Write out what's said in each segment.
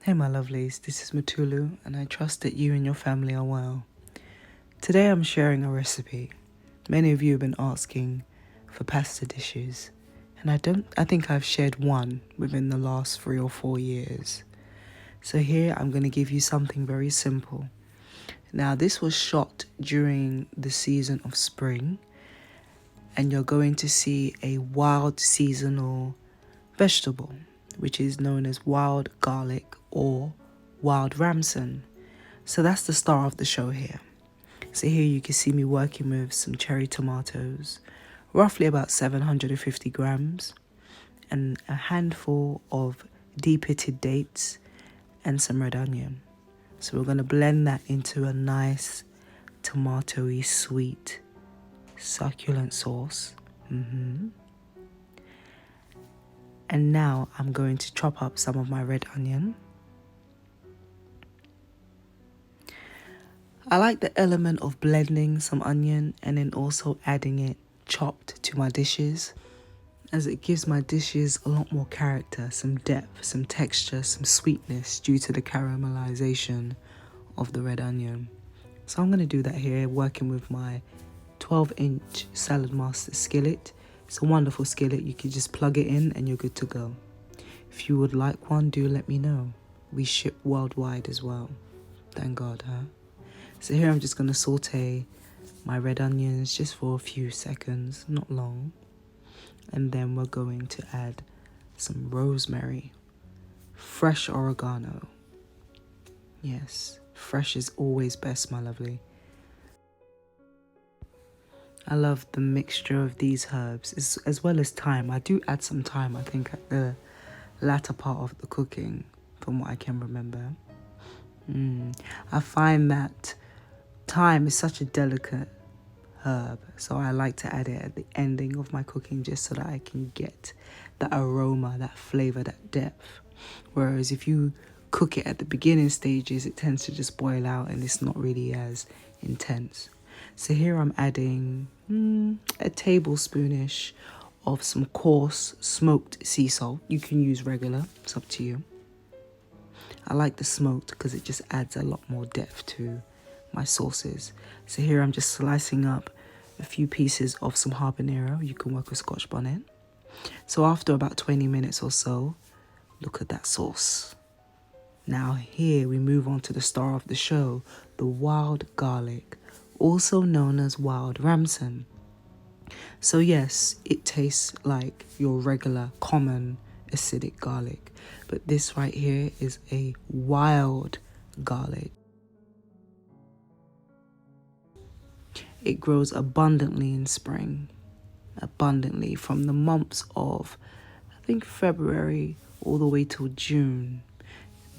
Hey my lovelies, this is MUTULU and I trust that you and your family are well. Today I'm sharing a recipe. Many of you have been asking for pasta dishes and I think I've shared one within the last 3 or 4 years. So here I'm going to give you something very simple. Now this was shot during the season of spring and you're going to see a wild seasonal vegetable which is known as wild garlic or wild ramson. So that's the star of the show here. So here you can see me working with some cherry tomatoes, roughly about 750 grams, and a handful of de-pitted dates and some red onion. So we're going to blend that into a nice tomatoey sweet succulent sauce. And now I'm going to chop up some of my red onion. I like the element of blending some onion and then also adding it chopped to my dishes, as it gives my dishes a lot more character, some depth, some texture, some sweetness due to the caramelization of the red onion. So I'm going to do that here, working with my 12-inch Salad Master skillet. It's a wonderful skillet. You can just plug it in and you're good to go. If you would like one, do let me know. We ship worldwide as well. Thank God, huh? So here I'm just going to saute my red onions just for a few seconds, not long. And then we're going to add some rosemary, fresh oregano. Yes, fresh is always best, my lovely. I love the mixture of these herbs as well as thyme. I do add some thyme, I think, at the latter part of the cooking, from what I can remember. I find that thyme is such a delicate herb, so I like to add it at the ending of my cooking just so that I can get that aroma, that flavor, that depth. Whereas if you cook it at the beginning stages, it tends to just boil out and it's not really as intense. So here I'm adding a tablespoonish of some coarse smoked sea salt. You can use regular, it's up to you. I like the smoked because it just adds a lot more depth to my sauces. So here I'm just slicing up a few pieces of some habanero. You can work with Scotch bonnet. So after about 20 minutes or so, look at that sauce. Now here we move on to the star of the show, the wild garlic, also known as wild ramson. So yes, it tastes like your regular common acidic garlic, but this right here is a wild garlic. It grows abundantly in spring, abundantly from the months of, I think, February all the way till June.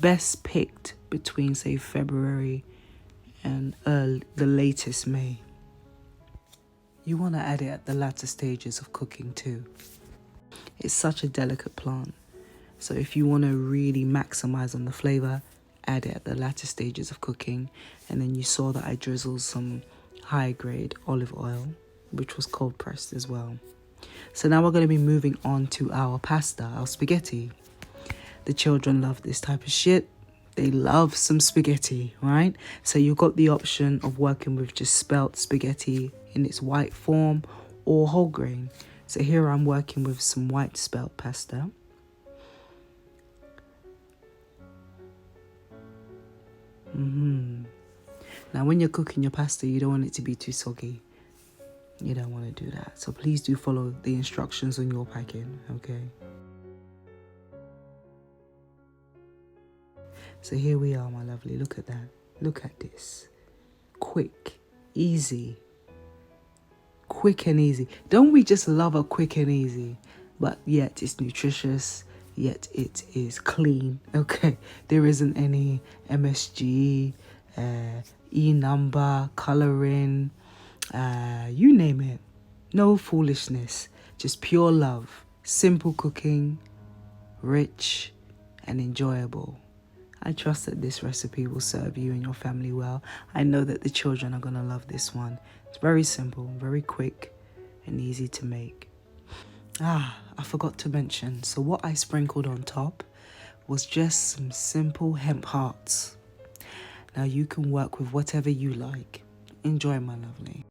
Best picked between, say, February and the latest May. You want to add it at the latter stages of cooking too. It's such a delicate plant, so if you want to really maximize on the flavor, add it at the latter stages of cooking. And then you saw that I drizzled some high grade olive oil, which was cold pressed as well. So now we're going to be moving on to our pasta, our spaghetti. The children love this type of shit. They love some spaghetti, right? So you've got the option of working with just spelt spaghetti in its white form or whole grain. So here I'm working with some white spelt pasta. Now when you're cooking your pasta, you don't want it to be too soggy. You don't want to do that. So please do follow the instructions on your packing, okay? So here we are, my lovely. Look at that. Look at this. Quick, easy. Quick and easy. Don't we just love a quick and easy? But yet it's nutritious, yet it is clean, okay? There isn't any MSG, E-number, colouring, you name it. No foolishness. Just pure love. Simple cooking, rich and enjoyable. I trust that this recipe will serve you and your family well. I know that the children are going to love this one. It's very simple, very quick and easy to make. I forgot to mention. So what I sprinkled on top was just some simple hemp hearts. Now you can work with whatever you like. Enjoy, my lovely.